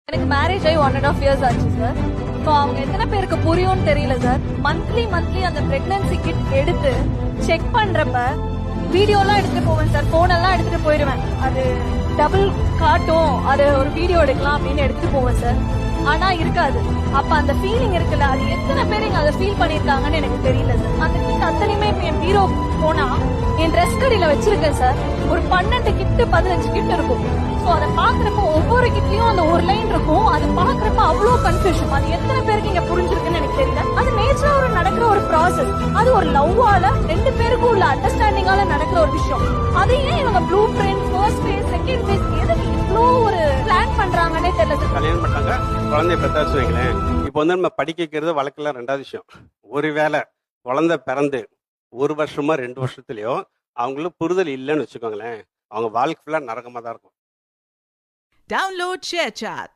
எனக்கு மேரேஜ் ஆகி 1.5 years ஆச்சு சார். ஸோ அவங்க எத்தனை பேருக்கு புரியும்னு தெரியல சார். மந்த்லி அந்த பிரெக்னன்சி கிட் எடுத்து செக் பண்றப்ப வீடியோலாம் எடுத்துட்டு போவேன் சார். போன் எல்லாம் எடுத்துட்டு போயிடுவேன். அது டபுள் காட்டும், அது ஒரு வீடியோ எடுக்கலாம் அப்படின்னு எடுத்துட்டு போவேன் சார். ஆனா இருக்காது. அப்ப அந்த ஃபீலிங் இருக்குல்ல, அது எத்தனை பேர் இங்க அதை ஃபீல் பண்ணிருக்காங்கன்னு எனக்கு தெரியல சார். அந்த கிட் அத்தனையுமே என் பீரோ போனா என் ட்ரெஸ் கடையில வச்சிருக்கேன் சார். ஒரு 12 கிட் 15 கிட் இருக்கும். சோ அதை பாக்குறப்ப ஒவ்வொரு கிட்லயும் அந்த ஒரு லைன் இருக்கும். அது பாக்குறப்ப அவ்வளவு கன்ஃபியூஷன். அது எத்தனை பேருக்கு இங்க புரிஞ்சிருக்குன்னு எனக்கு தெரியல. அது நேச்சரா ஒரு நடக்கிற ஒரு ப்ராசஸ். அது ஒரு லவ்வால 2 பேருக்கும் உள்ள அண்டர்ஸ்டாண்டிங்கால நடக்கிற ஒரு விஷயம். அதையே இவங்க blue print, first face, second phase எதுக்கு இவ்வளோ ஒரு பிளான் பண்றாங்கன்னே தெரியல. கல்யாணம் பண்ணாங்க, குழந்தைய பெற்றாச்சு வைங்களேன். இப்போ வந்து நம்ம படிக்க வைக்கிறது வழக்கெல்லாம் 2வது விஷயம். ஒருவேளை குழந்தை பிறந்து 1 வருஷமோ 2 வருஷத்துலயோ அவங்களுக்கு புரிதல் இல்லைன்னு வச்சுக்கோங்களேன், அவங்க வாழ்க்கை ஃபுல்லா நரகமா தான் இருக்கும். Download ShareChat.